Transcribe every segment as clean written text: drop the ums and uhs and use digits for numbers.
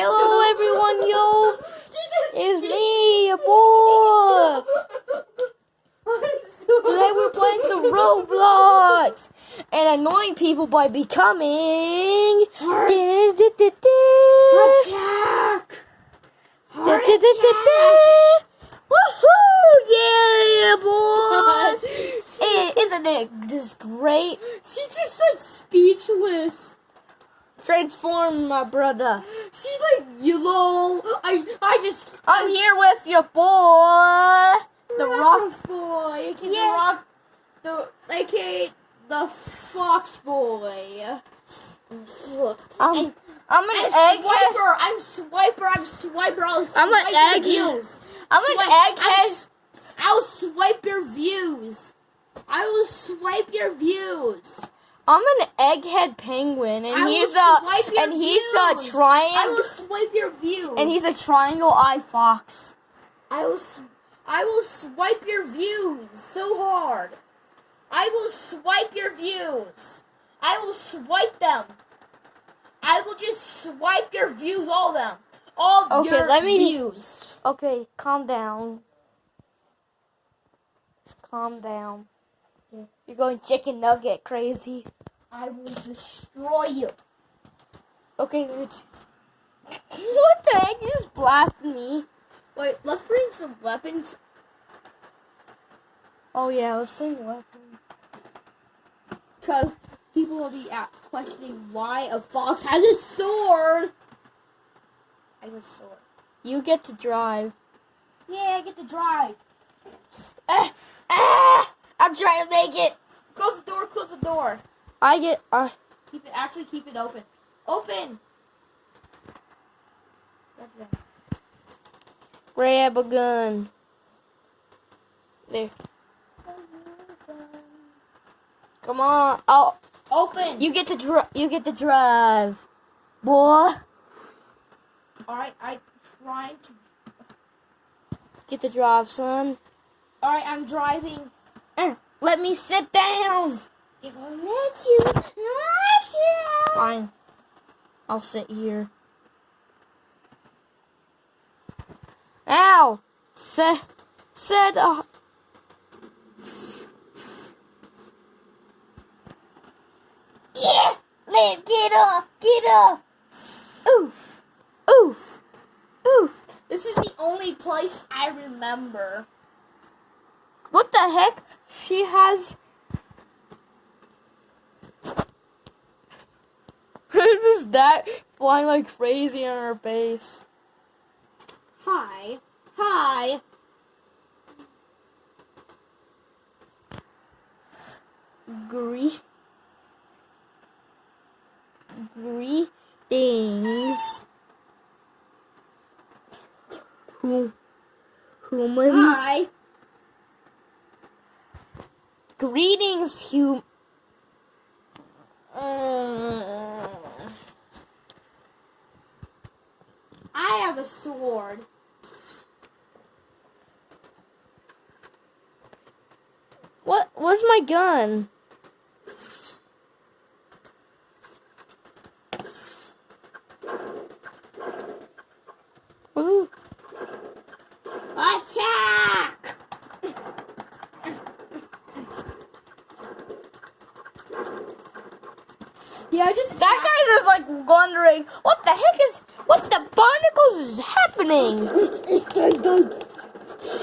Hello everyone, yo! It's me, your boy! Today we're playing some Roblox! And annoying people by becoming... Attack! Woohoo! Yeah, boys! Isn't it just great? She's just like speechless. Transform, my brother. She's like, you lol. I'm here with your boy, the Rock Boy. Yeah. AKA the Fox Boy. I'm an egghead. Swiper. I'm Swiper. I'll swipe I'm an your egg- views. I'm an egghead. I'll swipe your views. I will swipe your views. I'm an egghead penguin, and I will he's swipe your a views. I will triangle, swipe your views. and he's a triangle eye fox. I will swipe your views so hard. I will swipe your views. I will swipe them. I will just swipe your views, all of them. All Okay, your let me- views. Okay, calm down. Calm down. You're going chicken nugget crazy. I will destroy you. Okay, Rich. What the heck? You just blasted me. Wait, let's bring some weapons. Oh yeah, let's bring weapons. Because people will be questioning why a fox has a sword. I have a sword. You get to drive. Yeah, I get to drive. I'm trying to make it. Close the door, close the door. I get. Keep it open. Open! Grab a gun. There. Come on. Oh, Open! you get to drive, boy. Alright, I'm trying to... Get to drive, son. Alright, I'm driving. Let me sit down. If I let you, Fine. I'll sit here. Ow! Said. Yeah! Get up! Oof. Oof. Oof. This is the only place I remember. What the heck? She has. There's just that flying like crazy on her base. Hi. Greetings. Humans. Hi. Greetings, I have a sword. What's my gun? What's it? Attack! Yeah, That guy's just like wondering, what the barnacles is happening?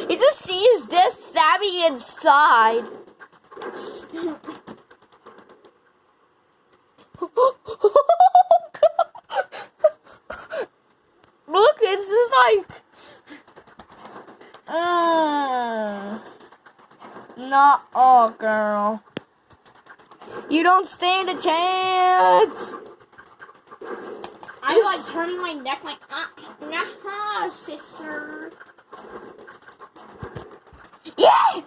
He just sees this stabbing inside. Look, it's just like, not all, girl. You don't stand a chance. I'm like turning my neck like, nah, sister. Yeah.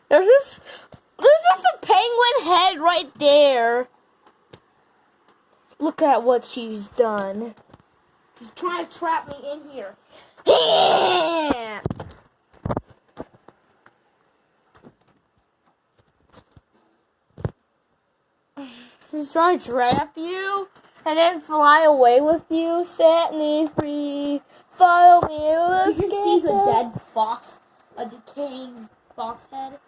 There's just a penguin head right there. Look at what she's done. She's trying to trap me in here. Yeah. He's trying to trap you and then fly away with you. Set me free. Follow me. You Let's can get see the down. dead fox, a decaying fox head.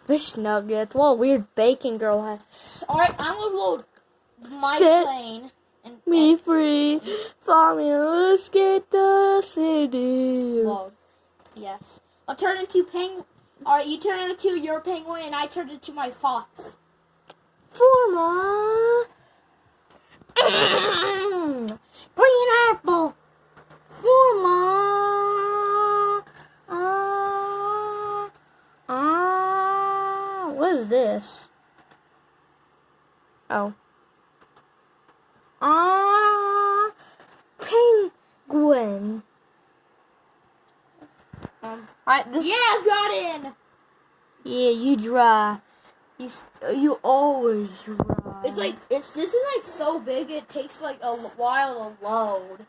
Fish nuggets. What a weird bacon girl has. Alright, I'm gonna load my Set plane. And me free. Follow me. Let's get the city. load. Yes. I'll turn into penguin. Alright, you turn into your penguin and I turn into my fox. Forma. Green apple. Forma. What is this? Oh. Penguin. This. Yeah, I got in! Yeah, you dry. You always dry. It's like, this is like so big it takes like a while to load.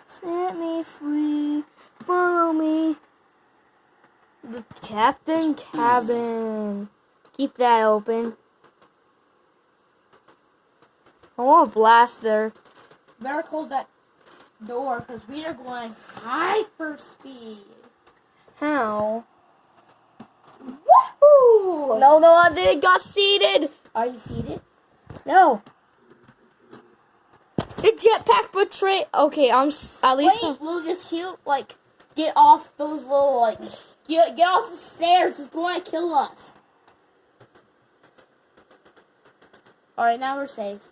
Set me free. Follow me. The captain cabin. Keep that open. I want a blaster. Better close that door because we are going hyper speed. How? Woohoo! No, I didn't. Got seated. Are you seated? No. The jetpack betray. Okay, at least. Wait, Lucas, cute. Like, get off those little, like, get off the stairs. It's going to kill us. Alright, now we're safe.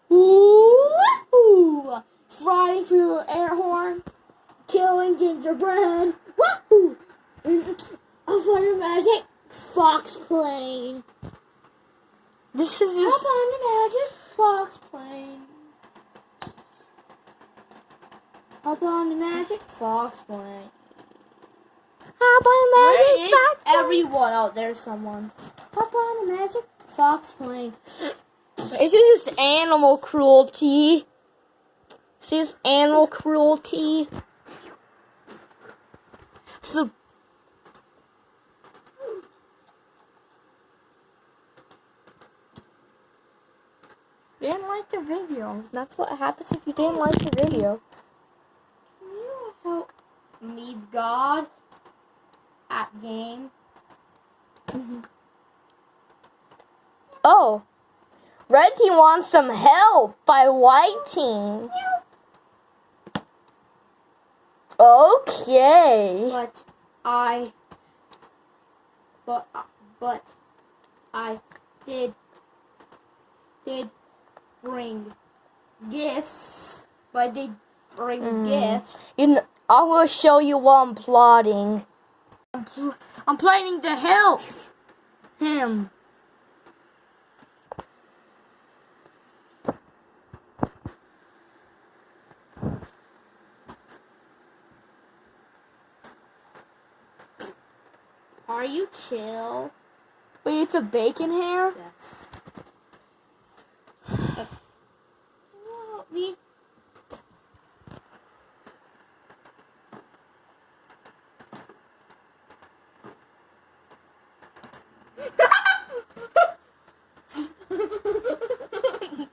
Woohoo! Flying through the air horn. Killing gingerbread. Woohoo! A fun magic fox plane. This is Hop just. on the magic fox plane. Hop on the magic fox plane. Hop on the Where magic is box. everyone? Oh, there's someone. Hop on the magic fox plane. This is just animal cruelty. This is animal cruelty. So. Didn't like the video. That's what happens if you didn't like the video. Can you help me, God, at game? Oh. Red team wants some help by white team. Okay. But I did bring gifts. But I did bring gifts. I'm gonna show you what I'm plotting. I'm planning to help him. Are you chill? Wait, it's a bacon hair? Yes. Can you help me?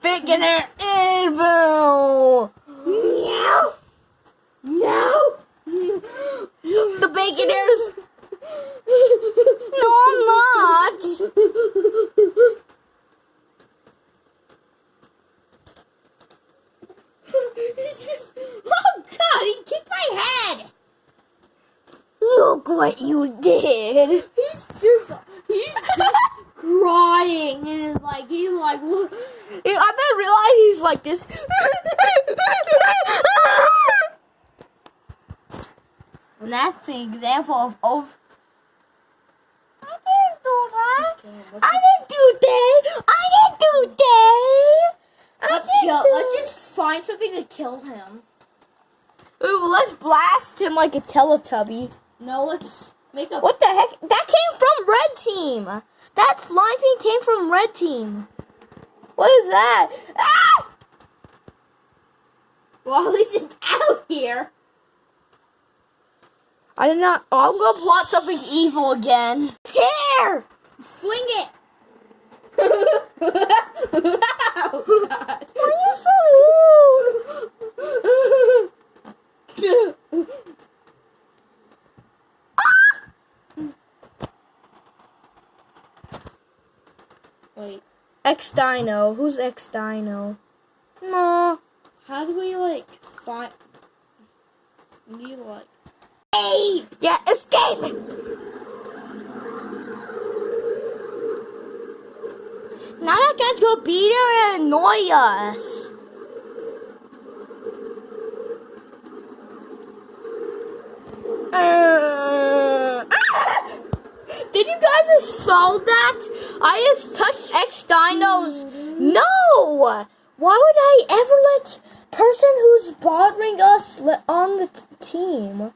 Bacon hair evil! No! No! The bacon hairs. No, I'm not. He's just, oh God, he kicked my head! Look what you did. He's just crying and he's like, what? I didn't realize he's like this. And that's an example of I didn't do that. I didn't do that. Let's just find something to kill him. Ooh, let's blast him like a Teletubby. No, let's make a. What the heck? That came from red team. That flying thing came from red team. What is that? Ah! Well, at least it's out here. I did not. Oh, I'm gonna plot something evil again. It's here! Fling it! Oh, God. Why are you so rude? Wait, X Dino. Who's X Dino? No. how do we, like, find... You, like... Hey! Yeah, escape! Now that guy's gonna be there and annoy us. Did you guys assault that? I just touched X Dino's. No! Why would I ever let person who's bothering us on the team?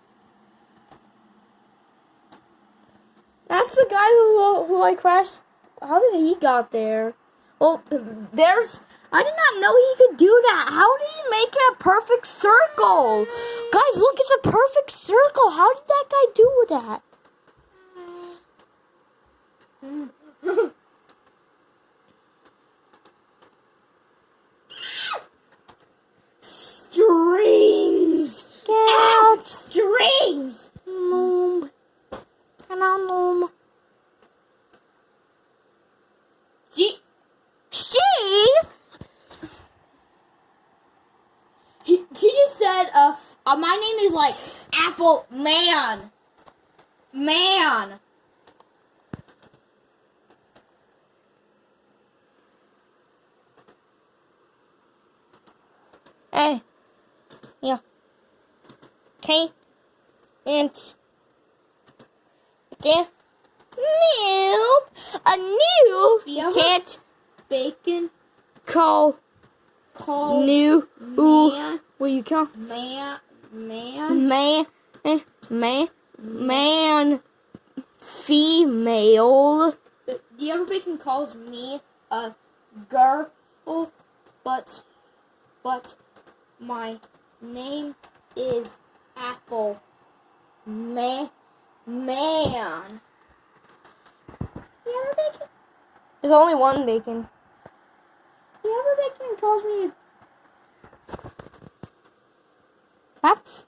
That's the guy who I crashed. How did he got there? Well, I did not know he could do that. How did he make it a perfect circle? Guys, look, it's a perfect circle. How did that guy do that? Strings! Get out! Strings! Noom. Come on, Noom. He just said, my name is, like, Apple Man. Man. Hey. Yeah. Okay. And. Okay. Nope. A new. Yeah. Can't Bacon. call. New. Ooh. Man. What you call? Man. Man. Female. The other bacon calls me a girl, but my name is Apple Man. The other bacon, There's only one bacon. the other bacon calls me. What?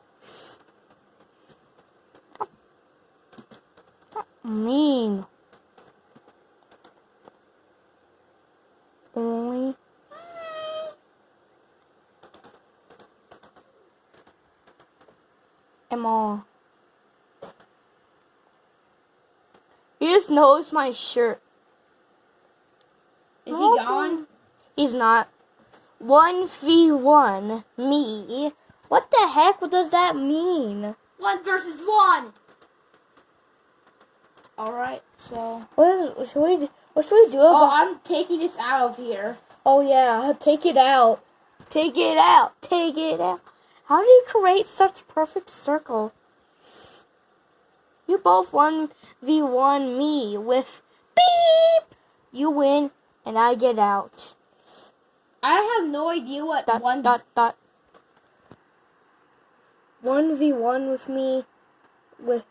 Mean. Only. Emma. You just noticed my shirt. Is he gone? He's not. 1v1 me. What the heck? What does that mean? 1 versus 1. All right, so. What should we do Oh, about? I'm taking this out of here. Oh yeah, take it out. Take it out. Take it out. How do you create such a perfect circle? You both 1v1 me with beep. You win and I get out. I have no idea what Dot, one. dot, dot. 1v1 with me with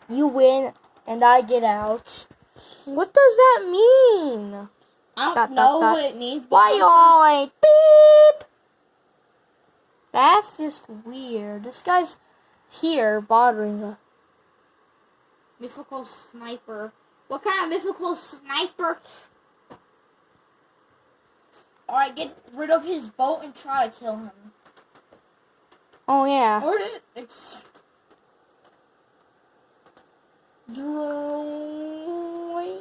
you win and I get out. What does that mean? I don't dot, know dot. what it means. but Why I'm y'all ain't beep? That's just weird. This guy's here bothering us. mythical sniper. What kind of mythical sniper? Alright, get rid of his boat and try to kill him. Oh yeah. Or just drawing.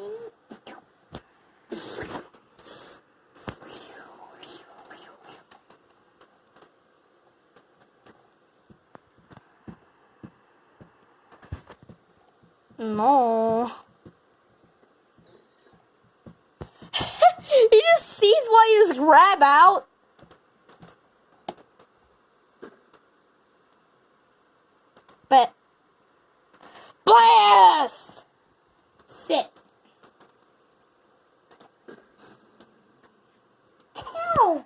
No. He just sees why you just grab out. But blast! Sit. Ow!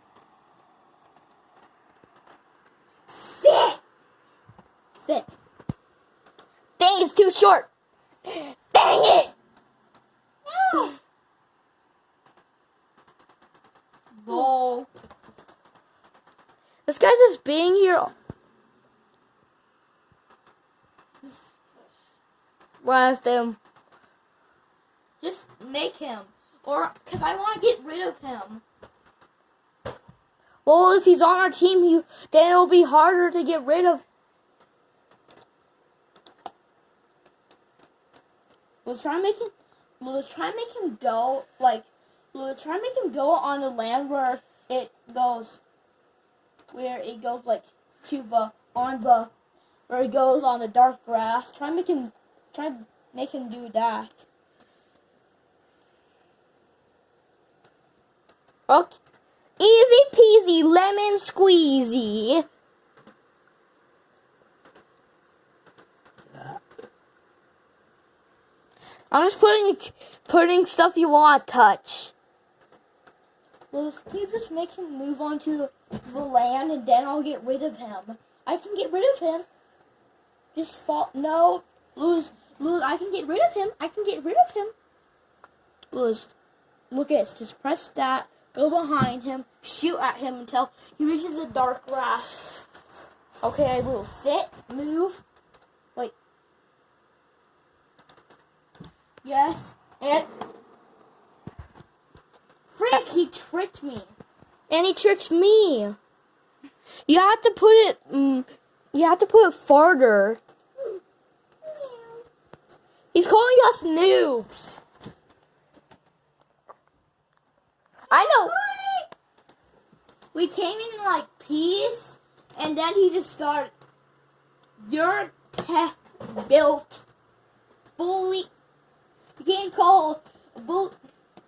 Sit. Sit. is too short. Dang it! Ball. This guy's just being here. Blast him. Just make him. Or, because I want to get rid of him. Well, if he's on our team, then it'll be harder to get rid of. Let's try and make him go, like, let's try and make him go on the land where it goes, like, where it goes on the dark grass. Try and make him do that. Okay. Easy peasy lemon squeezy. I'm just putting stuff you want to touch. Can you just make him move onto the land and then I'll get rid of him? I can get rid of him. Just fall. No. Lose. I can get rid of him. Lose. Look at this. Just press that. Go behind him. Shoot at him until he reaches the dark grass. Okay, I will sit. Move. Wait. Yes. And. Frick, he tricked me. And he tricked me. You have to put it farther. He's calling us noobs. I know. We came in like peace, and then he just started. You're built bully. You can't call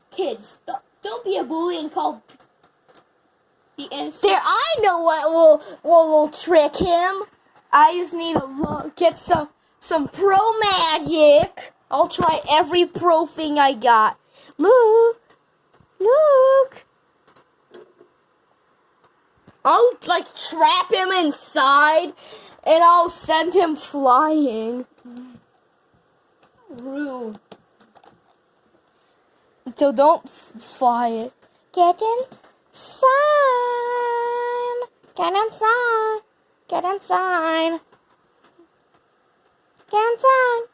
kids. Don't be a bully and call the innocent. There, I know what will trick him. I just need to get some pro magic. I'll try every pro thing I got. Look. I'll like trap him inside, and I'll send him flying. Rude. So don't fly it. Get inside. Get inside. Get inside. Get inside.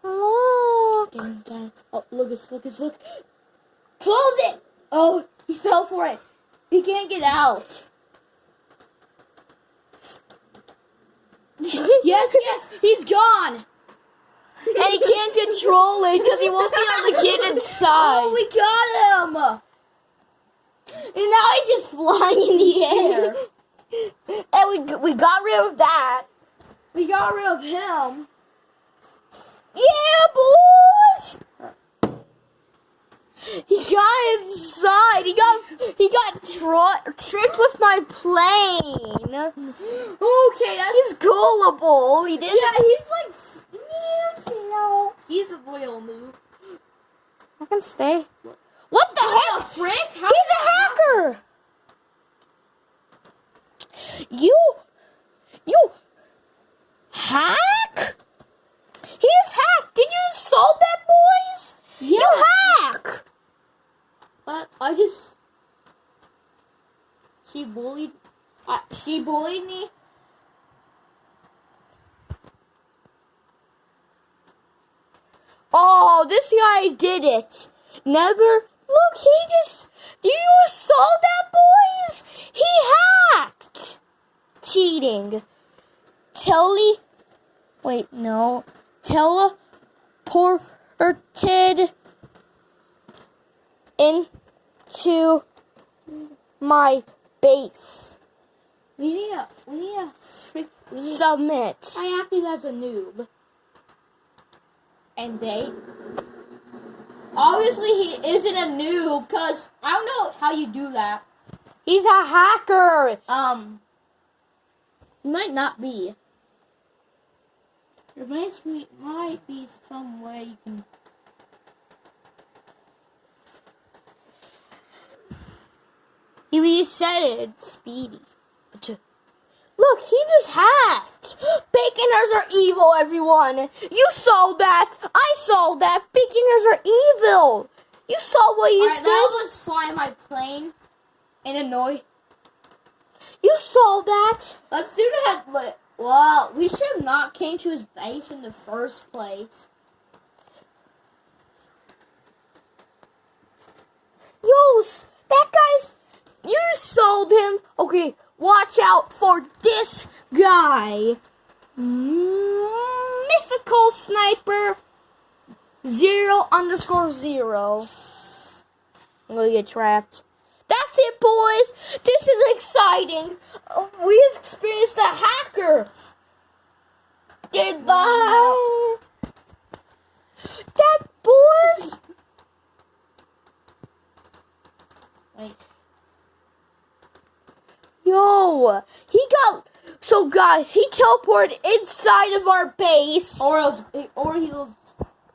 Look. Get inside. Oh, look. Close it! Oh, he fell for it. He can't get out. Yes, he's gone. And he can't control it because he won't be on the kid inside. Oh, we got him. And now he's just flying in the air. And we got rid of that. We got rid of him. Yeah, boys. He got inside. He got tricked with my plane. Okay, He's gullible. He didn't. Yeah, he's like, no. He's the royal move. I can stay. What the heck? Frick? He's a hacker. You hack? He's hacked. Did you solve that, boys? Yeah. You hack. She bullied me. Oh, this guy did it. Never. Look, did you solve that, boys? He hacked. Cheating. Teleported into my base. We need a Submit. I acted as a noob. And they obviously he isn't a noob because I don't know how you do that. He's a hacker. Might not be. There might be some way you can. He reset it. Speedy. Look, he just hacked. Baconers are evil, everyone. You saw that. I saw that. Baconers are evil. You saw what he Alright, did. now let's fly my plane and annoy. You saw that. Let's do that. Well, we should have not came to his base in the first place. Yo, that guy's... You sold him. Okay, watch out for this guy. Mythical Sniper 0_0. I'm gonna get trapped. That's it, boys. This is exciting. We experienced a hacker. Goodbye. That, boys. Wait. Yo, he got... So, guys, he teleported inside of our base. Or he was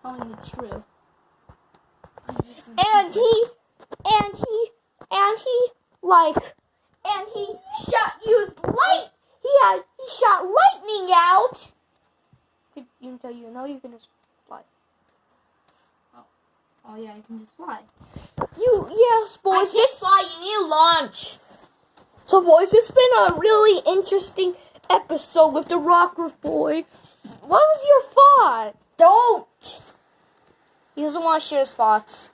telling the truth. And he shot used light. He shot lightning out. Even though you know you can just fly. Oh yeah, you can just fly. Yes, boys. Fly. You need to launch. So, boys, it's been a really interesting episode with the Rocker Boy. What was your thought? Don't. He doesn't want to share his thoughts.